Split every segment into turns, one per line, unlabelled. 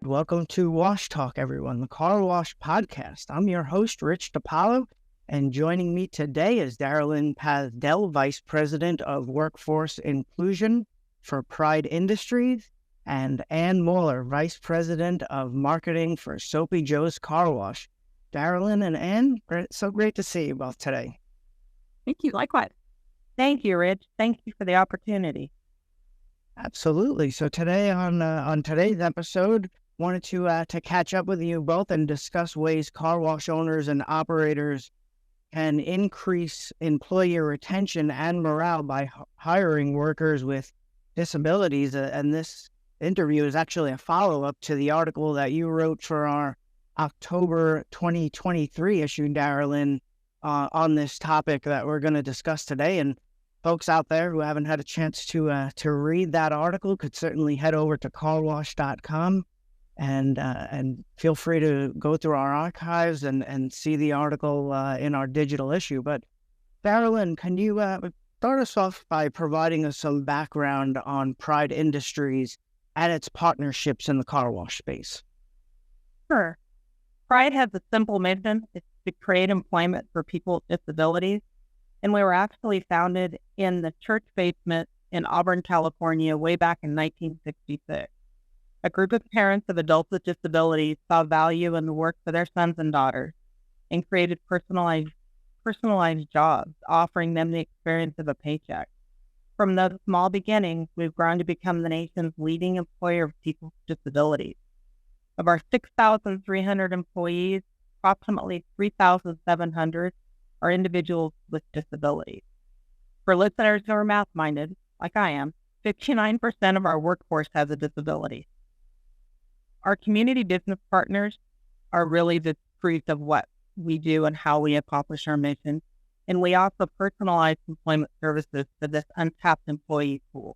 Welcome to Wash Talk, everyone, the Carwash Podcast. I'm your host, Rich DiPaolo, and joining me today is Darelyn Pazdel, Vice President of Workforce Inclusion for Pride Industries, and Anne Mauler, Vice President of Marketing for Soapy Joe's Car Wash. Darelyn and Anne, so great to see you both today.
Thank you. Likewise. Thank you, Rich. Thank you for the opportunity.
Absolutely. So today on today's episode, wanted to catch up with you both and discuss ways car wash owners and operators can increase employee retention and morale by hiring workers with disabilities. And this interview is actually a follow-up to the article that you wrote for our October 2023 issue, Darelyn, on this topic that we're going to discuss today. And folks out there who haven't had a chance to read that article could certainly head over to carwash.com and feel free to go through our archives and see the article in our digital issue. But Darelyn, can you start us off by providing us some background on Pride Industries and its partnerships in the car wash space?
Sure. Pride has a simple mission. It's to create employment for people with disabilities. And we were actually founded in the church basement in Auburn, California, way back in 1966. A group of parents of adults with disabilities saw value in the work for their sons and daughters and created personalized jobs, offering them the experience of a paycheck. From those small beginnings, we've grown to become the nation's leading employer of people with disabilities. Of our 6,300 employees, approximately 3,700 are individuals with disabilities. For listeners who are math-minded, like I am, 59% of our workforce has a disability. Our community business partners are really the proof of what we do and how we accomplish our mission. And we also personalize employment services for this untapped employee pool.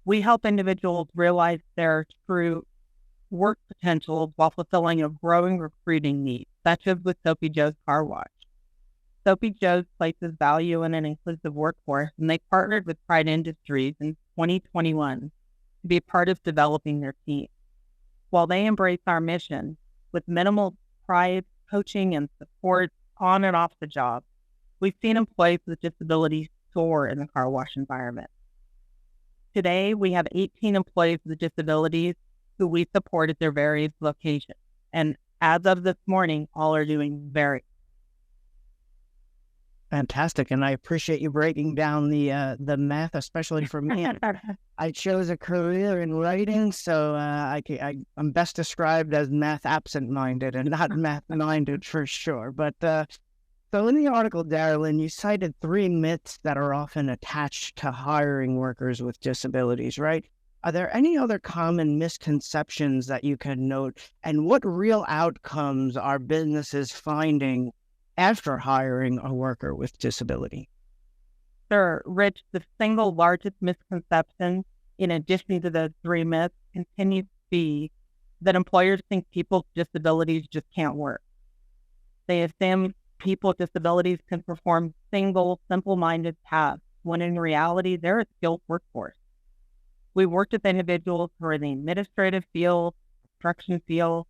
We help individuals realize their true work potential while fulfilling a growing recruiting need, such as with Soapy Joe's Car Wash. Soapy Joe's places value in an inclusive workforce, and they partnered with Pride Industries in 2021 to be a part of developing their team. While they embrace our mission with minimal Pride coaching and support on and off the job, we've seen employees with disabilities soar in the car wash environment. Today, we have 18 employees with disabilities who we support at their various locations. And as of this morning, all are doing very well.
Fantastic, and I appreciate you breaking down the math, especially for me. I chose a career in writing, so I'm best described as math absent-minded and not math-minded for sure. But so in the article, Darelyn, you cited 3 myths that are often attached to hiring workers with disabilities, right? Are there any other common misconceptions that you can note, and what real outcomes are businesses finding after hiring a worker with disability?
Sure, Rich, the single largest misconception, in addition to those 3 myths, continues to be that employers think people with disabilities just can't work. They assume people with disabilities can perform single, simple-minded tasks, when in reality, they're a skilled workforce. We worked with individuals who are in the administrative field, construction field.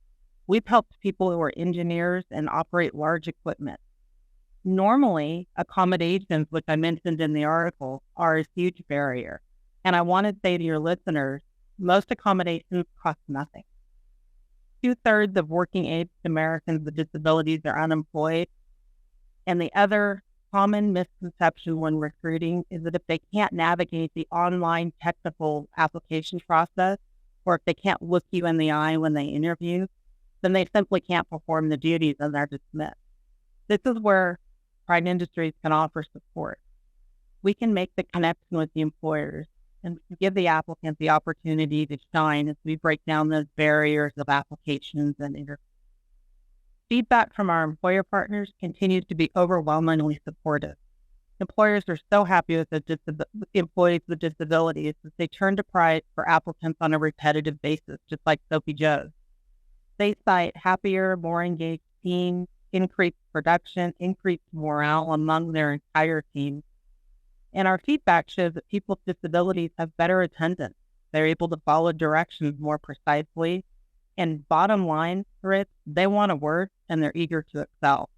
We've helped people who are engineers and operate large equipment. Normally, accommodations, which I mentioned in the article, are a huge barrier. And I want to say to your listeners, most accommodations cost nothing. 2/3 of working-age Americans with disabilities are unemployed. And the other common misconception when recruiting is that if they can't navigate the online technical application process, or if they can't look you in the eye when they interview, then they simply can't perform the duties and they're dismissed. This is where Pride Industries can offer support. We can make the connection with the employers and give the applicant the opportunity to shine as we break down those barriers of applications and interviews. Feedback from our employer partners continues to be overwhelmingly supportive. Employers are so happy with the employees with disabilities that they turn to Pride for applicants on a repetitive basis, just like Soapy Joe's. They cite happier, more engaged teams, increased production, increased morale among their entire team. And our feedback shows that people with disabilities have better attendance. They're able to follow directions more precisely. And bottom line, Rich, they want to work and they're eager to excel.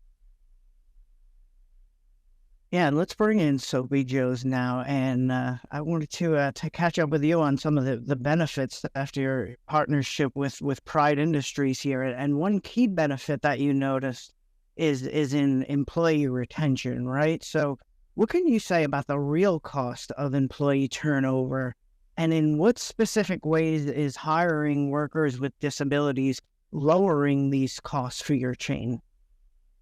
Yeah, and let's bring in Soapy Joe's now. And I wanted to catch up with you on some of the benefits after your partnership with Pride Industries here. And one key benefit that you noticed is in employee retention, right? So what can you say about the real cost of employee turnover? And in what specific ways is hiring workers with disabilities lowering these costs for your chain?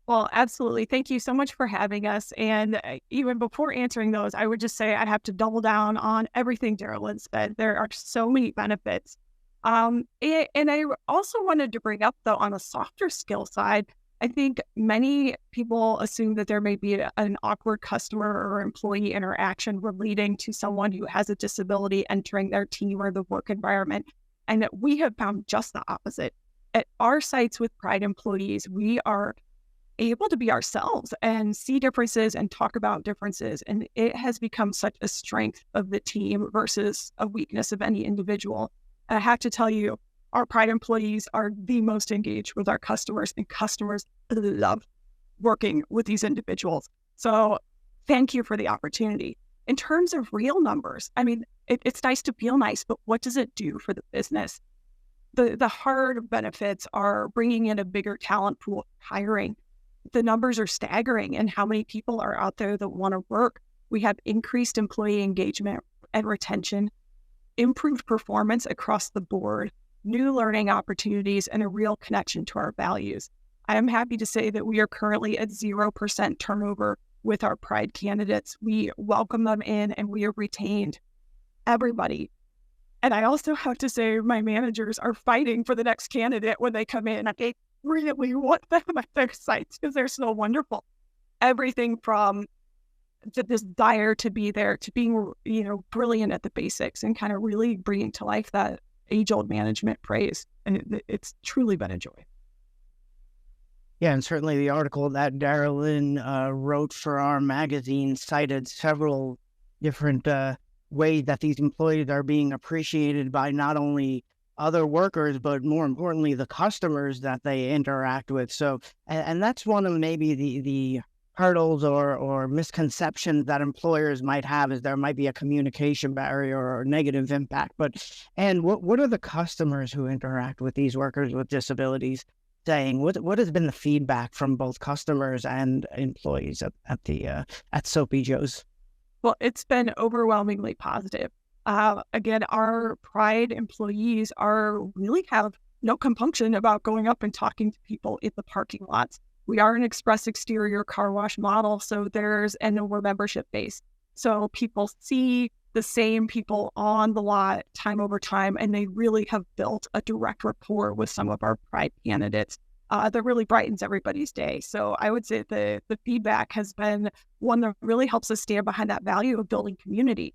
Well, absolutely. Thank you so much for having us. And even before answering those, I would just say I'd have to double down on everything Darelyn said. There are so many benefits. And I also wanted to bring up, though, on a softer skill side, I think many people assume that there may be an awkward customer or employee interaction relating to someone who has a disability entering their team or the work environment. And we have found just the opposite. At our sites with Pride employees, we are able to be ourselves and see differences and talk about differences. And it has become such a strength of the team versus a weakness of any individual. And I have to tell you, our Pride employees are the most engaged with our customers, and customers love working with these individuals. So thank you for the opportunity. In terms of real numbers, I mean, it's nice to feel nice, but what does it do for the business? The hard benefits are bringing in a bigger talent pool, hiring. The numbers are staggering, and how many people are out there that want to work. We have increased employee engagement and retention, improved performance across the board, new learning opportunities, and a real connection to our values. I am happy to say that we are currently at 0% turnover with our Pride candidates. We welcome them in and we have retained everybody. And I also have to say my managers are fighting for the next candidate when they come in. They really want them at their sites because they're so wonderful. Everything from the desire to be there to being, brilliant at the basics and kind of really bringing to life that age-old management praise. And it's truly been a joy.
Yeah, and certainly the article that Darelyn wrote for our magazine cited several different ways that these employees are being appreciated by not only other workers, but more importantly, the customers that they interact with. So, and that's one of maybe the hurdles or misconceptions that employers might have, is there might be a communication barrier or negative impact. And what are the customers who interact with these workers with disabilities saying? What has been the feedback from both customers and employees at Soapy Joe's?
Well, it's been overwhelmingly positive. Again, our Pride employees really have no compunction about going up and talking to people in the parking lots. We are an express exterior car wash model, so we're membership based. So people see the same people on the lot time over time, and they really have built a direct rapport with some of our Pride candidates. That really brightens everybody's day. So I would say the feedback has been one that really helps us stand behind that value of building community.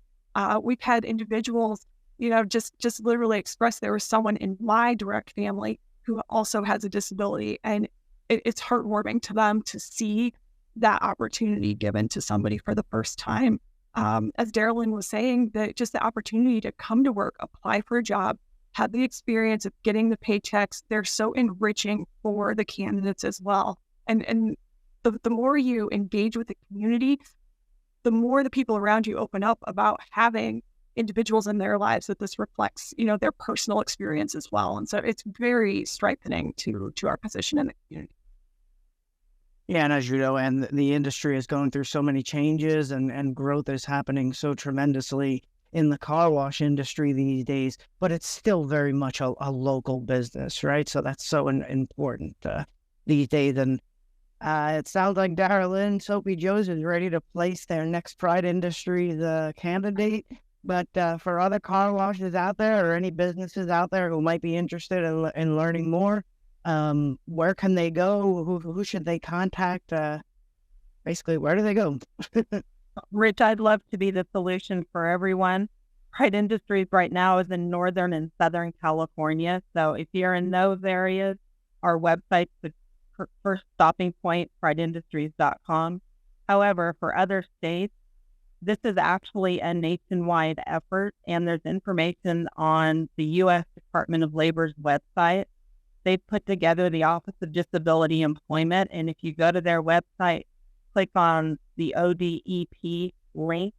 We've had individuals, just literally express there was someone in my direct family who also has a disability, and it's heartwarming to them to see that opportunity given to somebody for the first time. As Darelyn was saying, just the opportunity to come to work, apply for a job, have the experience of getting the paychecks, they're so enriching for the candidates as well. And the more you engage with the community, the more the people around you open up about having individuals in their lives that this reflects, their personal experience as well. And so it's very strengthening to our position in the community.
Yeah, and as you know, and the industry is going through so many changes, and growth is happening so tremendously in the car wash industry these days, but it's still very much a local business, right? So that's so important these days. And it sounds like Darelyn, Soapy Joe's is ready to place their next Pride Industries candidate. But for other car washes out there, or any businesses out there who might be interested in learning more, where can they go? Who should they contact? Basically, where do they go?
Rich, I'd love to be the solution for everyone. Pride Industries right now is in Northern and Southern California. So if you're in those areas, our website's the first stopping point, prideindustries.com. However, for other states, This is actually a nationwide effort, and there's information on the U.S. Department of Labor's website. They've put together the Office of Disability Employment, and if you go to their website, click on the ODEP link,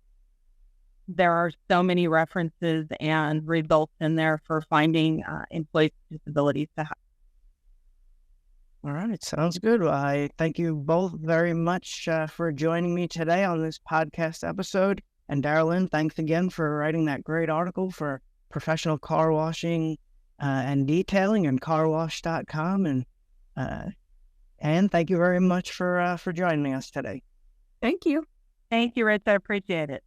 there are so many references and results in there for finding employees with disabilities to have.
All right, sounds good. Well, I thank you both very much for joining me today on this podcast episode. And Darelyn, thanks again for writing that great article for Professional Car Washing and Detailing and carwash.com. And Anne, thank you very much for joining us today.
Thank you.
Thank you, Rich. I appreciate it.